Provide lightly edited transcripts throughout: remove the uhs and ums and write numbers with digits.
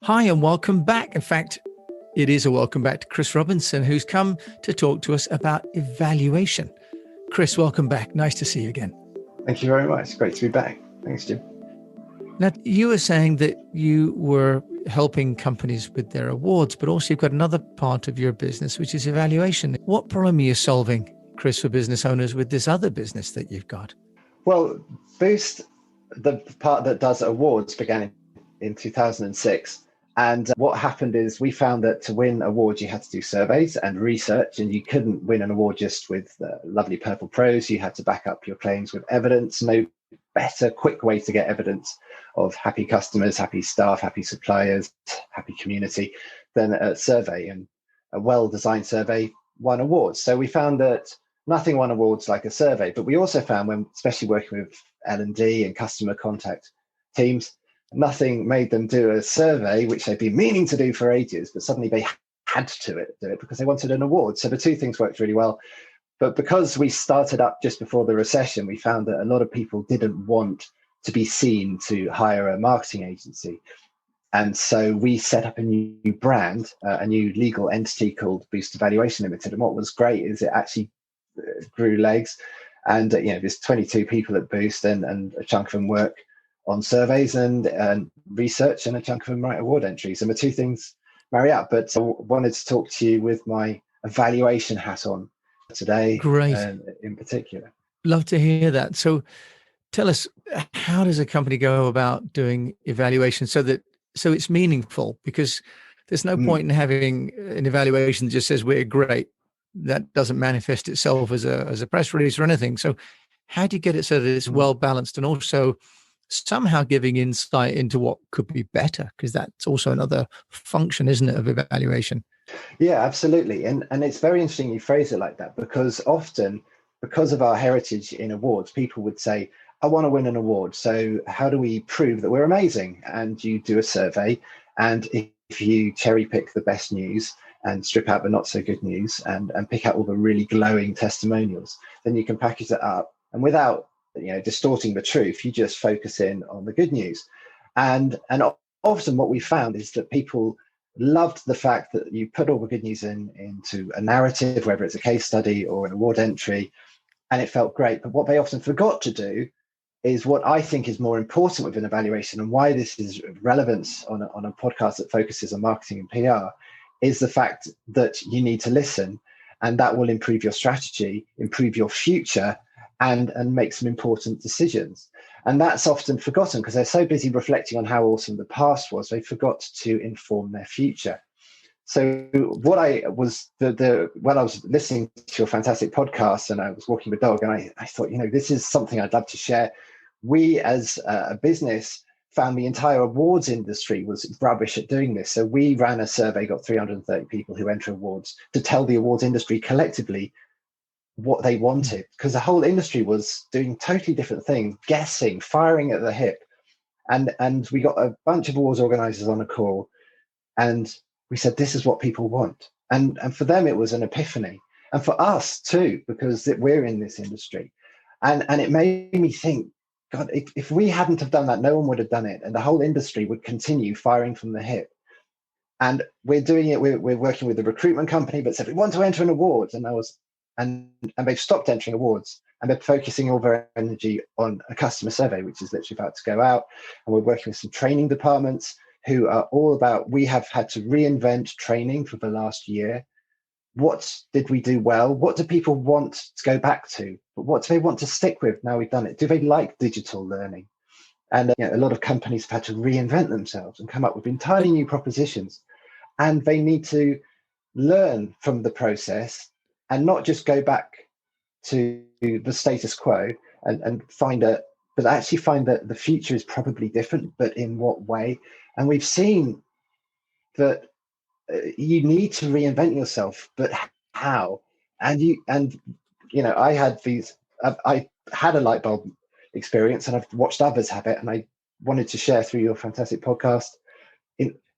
Hi and welcome back. In fact, it is a welcome back to Chris Robinson, who's come to talk to us about evaluation. Chris, welcome back. Nice to see you again. Thank you very much. Great to be back. Thanks, Jim. Now, you were saying that you were helping companies with their awards, but also you've got another part of your business, which is evaluation. What problem are you solving, Chris, for business owners with this other business that you've got? Well, Boost, the part that does awards, began in 2006. And what happened is we found that to win awards, you had to do surveys and research, and you couldn't win an award just with lovely purple prose. You had to back up your claims with evidence. No better, quick way to get evidence of happy customers, happy staff, happy suppliers, happy community than a survey. And a well-designed survey won awards. So we found that nothing won awards like a survey. But we also found, when especially working with L&D and customer contact teams, nothing made them do a survey, which they'd been meaning to do for ages, but suddenly they had to do it because they wanted an award. So the two things worked really well. But because we started up just before the recession, we found that a lot of people didn't want to be seen to hire a marketing agency. And so we set up a new brand, a new legal entity called Boost Evaluation Ltd. And what was great is it actually grew legs. And there's 22 people at Boost, and a chunk of them work on surveys and research, and a chunk of them write award entries. And the two things marry up. But I wanted to talk to you with my evaluation hat on today. Great. In particular. Love to hear that. So tell us, how does a company go about doing evaluation so it's meaningful? Because there's no point in having an evaluation that just says we're great. That doesn't manifest itself as a press release or anything. So how do you get it so that it's well balanced and also somehow giving insight into what could be better? Because that's also another function, isn't it, of evaluation? Yeah, absolutely. And it's very interesting you phrase it like that, because often, because of our heritage in awards, people would say, I want to win an award. So how do we prove that we're amazing? And you do a survey. And if you cherry pick the best news and strip out the not so good news and pick out all the really glowing testimonials, then you can package it up. And without distorting the truth, you just focus in on the good news. And often what we found is that people loved the fact that you put all the good news into a narrative, whether it's a case study or an award entry, and it felt great. But what they often forgot to do is what I think is more important with an evaluation, and why this is relevant on a podcast that focuses on marketing and PR, is the fact that you need to listen, and that will improve your strategy, improve your future, and make some important decisions. And that's often forgotten because they're so busy reflecting on how awesome the past was, they forgot to inform their future. So what I was, when I was listening to your fantastic podcast and I was walking the dog, and I thought, this is something I'd love to share. We as a business found the entire awards industry was rubbish at doing this. So we ran a survey, got 330 people who enter awards, to tell the awards industry collectively what they wanted, because the whole industry was doing totally different things, guessing, firing at the hip. And we got a bunch of awards organizers on a call, and we said, this is what people want. And for them, it was an epiphany. And for us too, because we're in this industry. And it made me think, God, if we hadn't have done that, no one would have done it. And the whole industry would continue firing from the hip. And we're doing it, we're working with a recruitment company, but said, we want to enter an award. And they've stopped entering awards, and they're focusing all their energy on a customer survey, which is literally about to go out. And we're working with some training departments who are all about, we have had to reinvent training for the last year. What did we do well? What do people want to go back to? But what do they want to stick with now we've done it? Do they like digital learning? And a lot of companies have had to reinvent themselves and come up with entirely new propositions. And they need to learn from the process and not just go back to the status quo and but actually find that the future is probably different, but in what way? And we've seen that you need to reinvent yourself, but how? And I had a light bulb experience, and I've watched others have it, and I wanted to share through your fantastic podcast,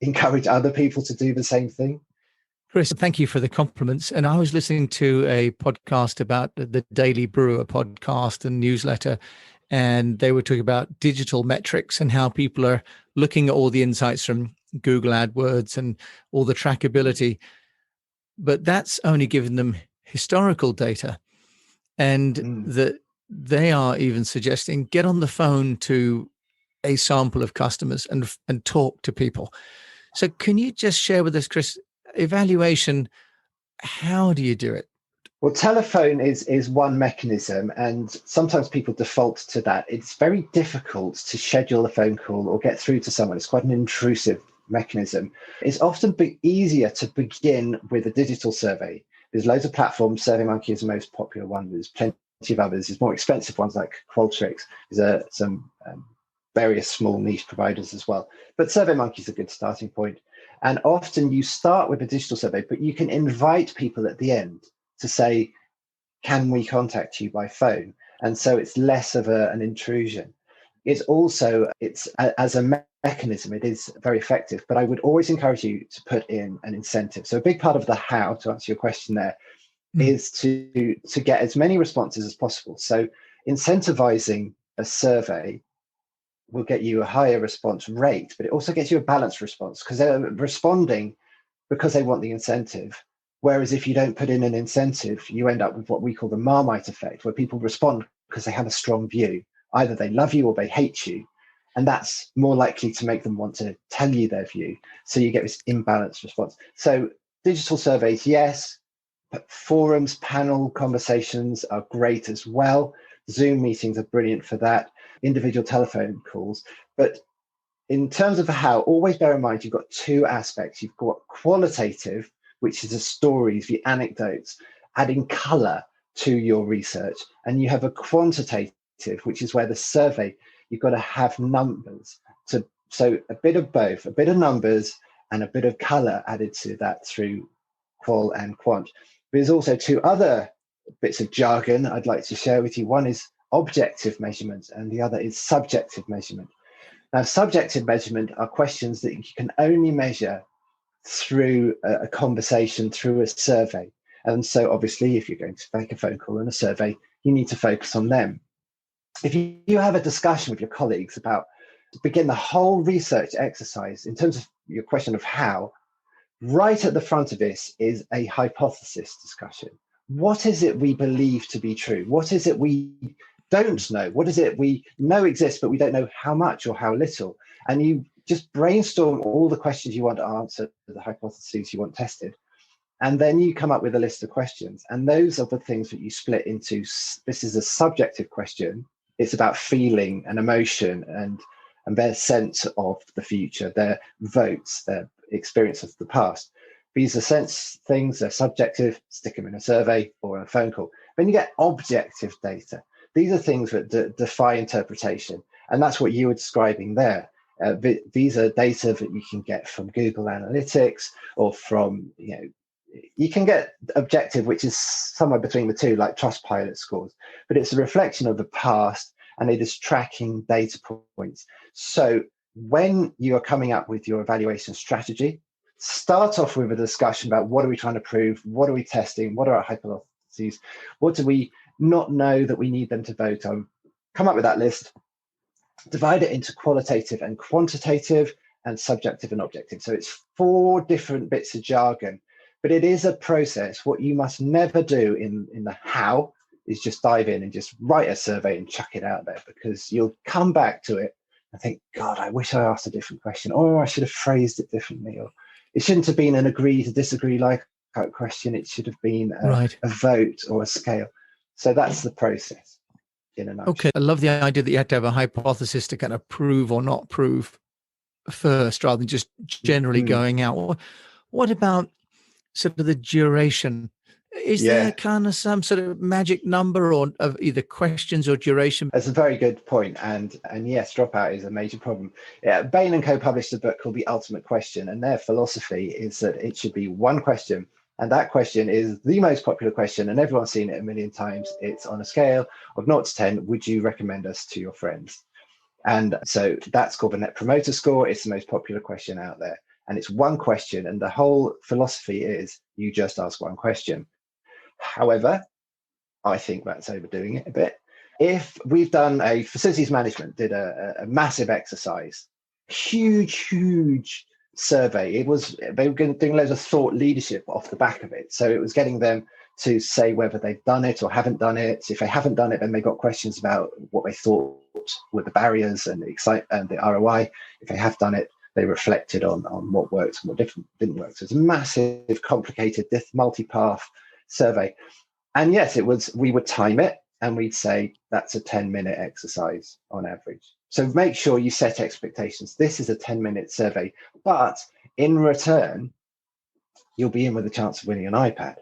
encourage other people to do the same thing. Chris, thank you for the compliments. And I was listening to a podcast about the Daily Brewer podcast and newsletter, and they were talking about digital metrics and how people are looking at all the insights from Google AdWords and all the trackability, but that's only given them historical data. And that they are even suggesting get on the phone to a sample of customers and talk to people. So can you just share with us, Chris, evaluation, how do you do it? Well, telephone is one mechanism, and sometimes people default to that. It's very difficult to schedule a phone call or get through to someone. It's quite an intrusive mechanism. It's often easier to begin with a digital survey. There's loads of platforms. SurveyMonkey is the most popular one. There's plenty of others. There's more expensive ones like Qualtrics. There's some various small niche providers as well. But SurveyMonkey is a good starting point. And often you start with a digital survey, but you can invite people at the end to say, can we contact you by phone? And so it's less of an intrusion. It's as a mechanism, it is very effective, but I would always encourage you to put in an incentive. So a big part of the how, to answer your question there, is to get as many responses as possible. So incentivizing a survey will get you a higher response rate, but it also gets you a balanced response because they're responding because they want the incentive. Whereas if you don't put in an incentive, you end up with what we call the Marmite Effect, where people respond because they have a strong view. Either they love you or they hate you. And that's more likely to make them want to tell you their view. So you get this imbalanced response. So digital surveys, yes. But forums, panel conversations are great as well. Zoom meetings are brilliant for that. Individual telephone calls. But in terms of how, always bear in mind, you've got two aspects. You've got qualitative, which is the stories, the anecdotes, adding color to your research. And you have a quantitative, which is where the survey, you've got to have numbers. So a bit of both, a bit of numbers and a bit of color added to that through qual and quant. There's also two other bits of jargon I'd like to share with you. One is objective measurement and the other is subjective measurement. Now, subjective measurement are questions that you can only measure through a conversation, through a survey. And so obviously, if you're going to make a phone call and a survey, you need to focus on them. If you have a discussion with your colleagues about begin the whole research exercise in terms of your question of how, right at the front of this is a hypothesis discussion. What is it we believe to be true? What is it we don't know? What is it we know exists, but we don't know how much or how little? And you just brainstorm all the questions you want to answer, the hypotheses you want tested. And then you come up with a list of questions. And those are the things that you split into. This is a subjective question. It's about feeling and emotion and their sense of the future, their votes, their experience of the past. These are sense things, they're subjective, stick them in a survey or a phone call. Then you get objective data. These are things that defy interpretation. And that's what you were describing there. These are data that you can get from Google Analytics or from, you can get objective, which is somewhere between the two, like Trustpilot scores, but it's a reflection of the past and it is tracking data points. So when you are coming up with your evaluation strategy, start off with a discussion about what are we trying to prove? What are we testing? What are our hypotheses? What do we not know that we need them to vote on? Come up with that list, divide it into qualitative and quantitative and subjective and objective. So it's 4 different bits of jargon, but it is a process. What you must never do in the how is just dive in and just write a survey and chuck it out there, because you'll come back to it and think, God, I wish I asked a different question, or I should have phrased it differently, or it shouldn't have been an agree to disagree like question. It should have been a vote or a scale. So that's the process in a nutshell. Okay, I love the idea that you have to have a hypothesis to kind of prove or not prove first, rather than just generally going out. What about sort of the duration? Is there kind of some sort of magic number or of either questions or duration? That's a very good point. And yes, dropout is a major problem. Bain & Co. published a book called The Ultimate Question, and their philosophy is that it should be one question. And that question is the most popular question, and everyone's seen it a million times. It's on a scale of 0 to 10. Would you recommend us to your friends? And so that's called the Net Promoter Score. It's the most popular question out there. And it's one question. And the whole philosophy is you just ask one question. However, I think that's overdoing it a bit. If we've done facilities management did a massive exercise, huge survey. They were doing loads of thought leadership off the back of it. So it was getting them to say whether they've done it or haven't done it. If they haven't done it, then they got questions about what they thought were the barriers and the ROI. If they have done it, they reflected on what worked and what didn't work. So it's a massive, complicated, multi-path survey. And yes, we would time it and we'd say that's a 10-minute exercise on average. So make sure you set expectations. This is a 10-minute survey, but in return, you'll be in with a chance of winning an iPad.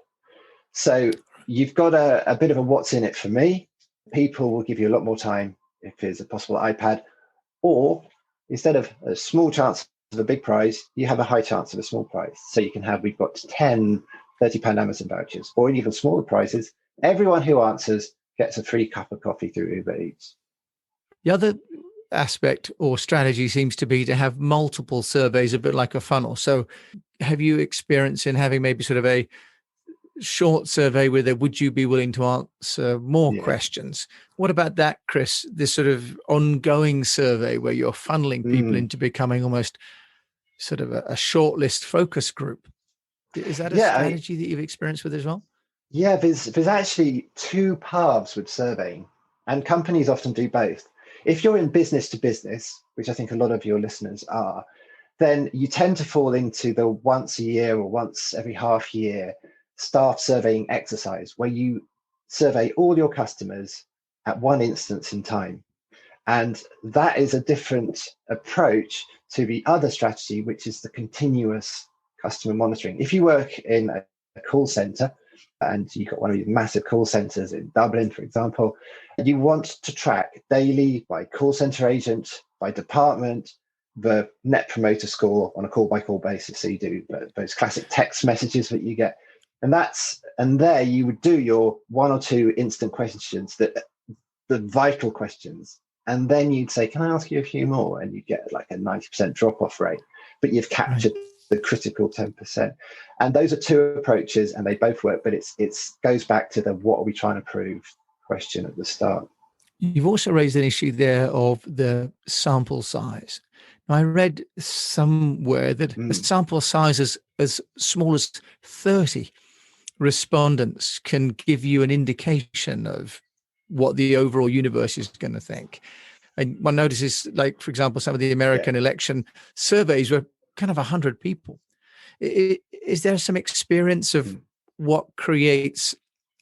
So you've got a bit of a what's in it for me. People will give you a lot more time if there's a possible iPad, or instead of a small chance of a big prize, you have a high chance of a small prize. So we've got 10 £30 Amazon vouchers, or even smaller prizes. Everyone who answers gets a free cup of coffee through Uber Eats. The other aspect or strategy seems to be to have multiple surveys, a bit like a funnel. So have you experience in having maybe sort of a short survey with would you be willing to answer more questions? What about that, Chris? This sort of ongoing survey where you're funneling people into becoming almost sort of a shortlist focus group. Is that a strategy that you've experienced with as well? Yeah, there's actually two paths with surveying, and companies often do both. If you're in business to business, which I think a lot of your listeners are, then you tend to fall into the once a year or once every half year staff surveying exercise, where you survey all your customers at one instance in time. And that is a different approach to the other strategy, which is the continuous customer monitoring. If you work in a call center and you've got one of these massive call centers in Dublin, for example, you want to track daily by call center agent, by department, the net promoter score on a call by call basis. So you do those classic text messages that you get. And there you would do your one or two instant questions, the vital questions. And then you'd say, can I ask you a few more? And you get like a 90% drop-off rate, but you've captured the critical 10%. And those are two approaches and they both work, but it goes back to the what are we trying to prove question at the start. You've also raised an issue there of the sample size. Now, I read somewhere that a sample size as small as 30 respondents can give you an indication of what the overall universe is going to think. And one notices, like, for example, some of the American election surveys were kind of 100 people. Is there some experience of what creates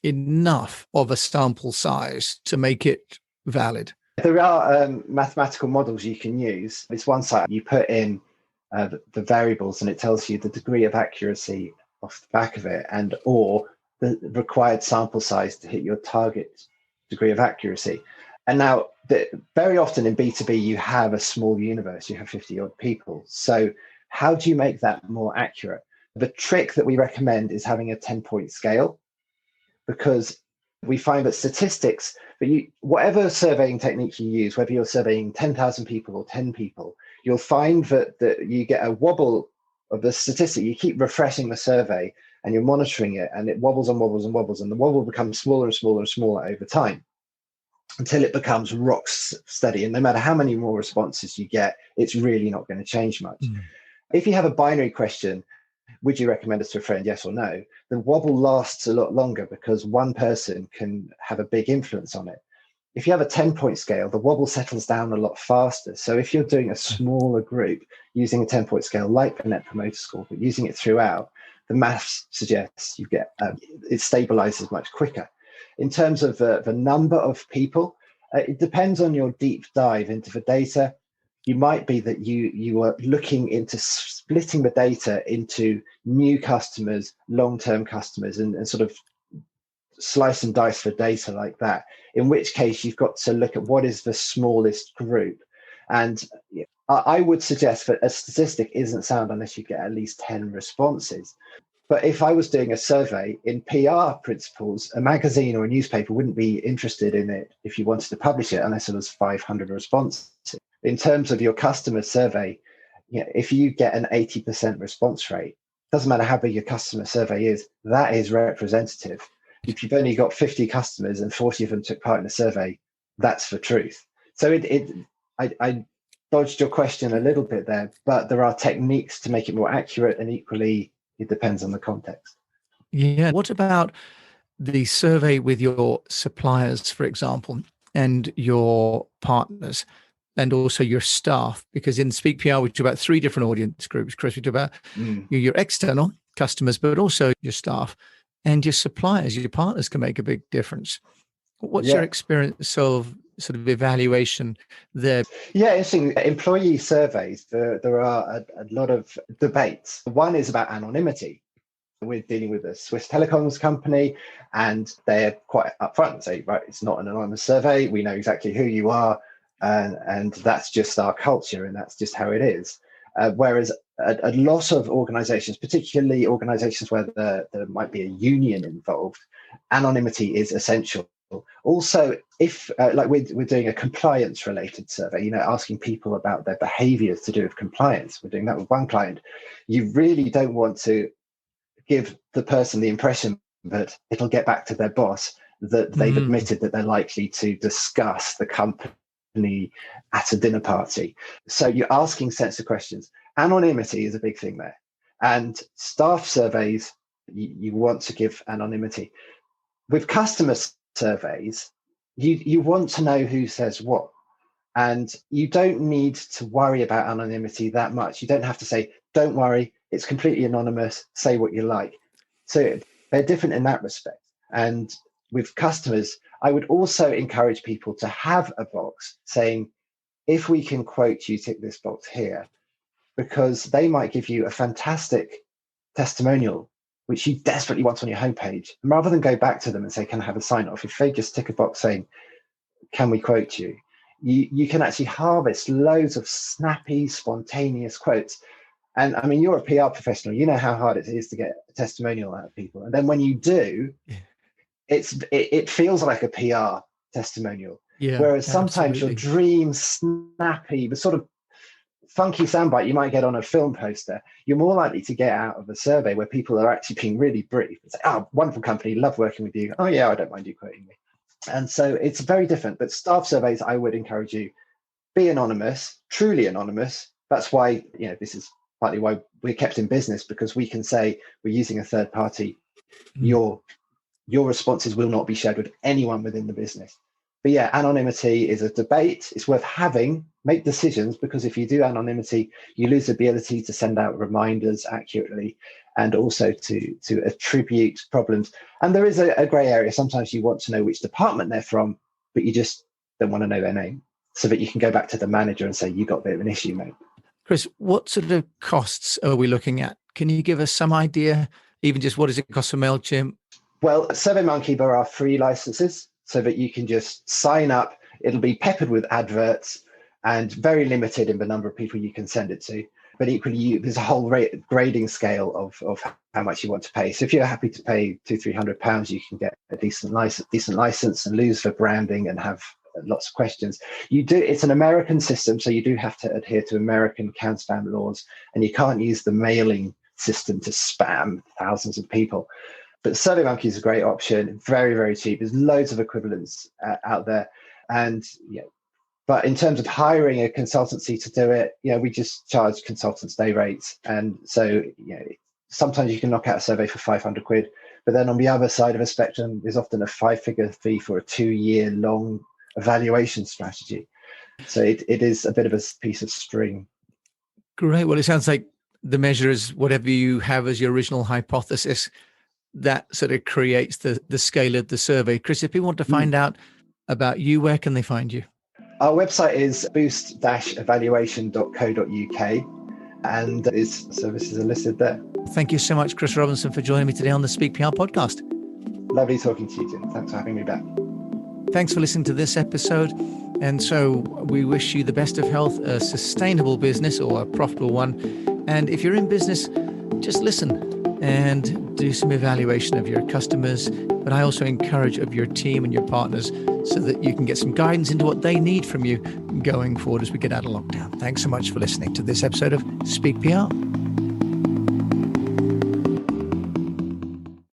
enough of a sample size to make it valid? There are mathematical models you can use. It's one site you put in the variables and it tells you the degree of accuracy off the back of it or the required sample size to hit your target degree of accuracy. And now very often in B2B, you have a small universe, you have 50 odd people. So how do you make that more accurate? The trick that we recommend is having a 10-point scale, because we find that statistics, whatever surveying technique you use, whether you're surveying 10,000 people or 10 people, you'll find that you get a wobble of the statistic. You keep refreshing the survey and you're monitoring it, and it wobbles and wobbles and wobbles, and the wobble becomes smaller and smaller and smaller over time until it becomes rock steady. And no matter how many more responses you get, it's really not going to change much. If you have a binary question, would you recommend us to a friend, yes or no? The wobble lasts a lot longer because one person can have a big influence on it. If you have a 10-point scale, the wobble settles down a lot faster. So if you're doing a smaller group using a 10-point scale like the Net Promoter Score, but using it throughout, the maths suggests you get it stabilizes much quicker. In terms of the number of people, it depends on your deep dive into the data. You might be that you are looking into splitting the data into new customers, long-term customers, and sort of slice and dice for data like that, in which case you've got to look at what is the smallest group. And I would suggest that a statistic isn't sound unless you get at least 10 responses. But if I was doing a survey in PR principles, a magazine or a newspaper wouldn't be interested in it if you wanted to publish it unless it was 500 responses. In terms of your customer survey, if you get an 80% response rate, doesn't matter how big your customer survey is, that is representative. If you've only got 50 customers and 40 of them took part in the survey, that's the truth. So I dodged your question a little bit there, but there are techniques to make it more accurate, and equally, it depends on the context. Yeah. What about the survey with your suppliers, for example, and your partners, and also your staff? Because in Speak PR, we talk about three different audience groups. Chris, we talk about your external customers, but also your staff and your suppliers. Your partners can make a big difference. What's your experience of sort of evaluation there? Yeah, interesting. Employee surveys, there are a lot of debates. One is about anonymity. We're dealing with a Swiss telecoms company, and they're quite upfront and say, right, it's not an anonymous survey. We know exactly who you are, and that's just our culture, and that's just how it is. Whereas a lot of organizations, particularly organizations where there might be a union involved, anonymity is essential. Also, if like we're doing a compliance related survey, asking people about their behaviors to do with compliance, we're doing that with one client, you really don't want to give the person the impression that it'll get back to their boss that they've admitted that they're likely to discuss the company at a dinner party. So you're asking sensitive questions. Anonymity is a big thing there. And staff surveys, you want to give anonymity. With customer surveys, you want to know who says what. And you don't need to worry about anonymity that much. You don't have to say, don't worry, it's completely anonymous, say what you like. So they're different in that respect. And with customers, I would also encourage people to have a box saying, if we can quote you, tick this box here, because they might give you a fantastic testimonial which you desperately want on your homepage. And rather than go back to them and say, can I have a sign off? If they just tick a box saying, can we quote you? You can actually harvest loads of snappy, spontaneous quotes. And I mean, you're a PR professional. You know how hard it is to get a testimonial out of people. And then when you do, it feels like a PR testimonial. Yeah, whereas sometimes absolutely. your dream, snappy, the sort of funky soundbite you might get on a film poster, you're more likely to get out of a survey where people are actually being really brief. It's like, oh, wonderful company, love working with you. Oh yeah, I don't mind you quoting me. And so it's very different. But staff surveys, I would encourage you, be anonymous, truly anonymous. That's why, this is partly why we're kept in business, because we can say we're using a third party. Your responses will not be shared with anyone within the business. But yeah, anonymity is a debate. It's worth having. Make decisions, because if you do anonymity, you lose the ability to send out reminders accurately and also to attribute problems. And there is a grey area. Sometimes you want to know which department they're from, but you just don't want to know their name, so that you can go back to the manager and say, you got a bit of an issue, mate. Chris, what sort of costs are we looking at? Can you give us some idea, even just what does it cost for MailChimp? Well, SurveyMonkey, there are free licenses so that you can just sign up. It'll be peppered with adverts and very limited in the number of people you can send it to. But equally, there's a whole grading scale of how much you want to pay. So if you're happy to pay £200-300, you can get a decent license and lose for branding and have lots of questions. It's an American system, so you do have to adhere to American CAN-SPAM laws, and you can't use the mailing system to spam thousands of people. But SurveyMonkey is a great option, very, very cheap. There's loads of equivalents out there. And but in terms of hiring a consultancy to do it, we just charge consultants day rates. And so, sometimes you can knock out a survey for 500 quid. But then on the other side of a spectrum, there's often a 5-figure fee for a 2-year long evaluation strategy. So it is a bit of a piece of string. Great. Well, it sounds like the measure is whatever you have as your original hypothesis. That sort of creates the scale of the survey. Chris, if people want to find out about you, where can they find you? Our website is boost-evaluation.co.uk, and its services are listed there. Thank you so much, Chris Robinson, for joining me today on the Speak PR podcast. Lovely talking to you, Jim. Thanks for having me back. Thanks for listening to this episode. And so we wish you the best of health, a sustainable business or a profitable one. And if you're in business, just listen and do some evaluation of your customers, but I also encourage of your team and your partners so that you can get some guidance into what they need from you going forward as we get out of lockdown. Thanks so much for listening to this episode of Speak PR.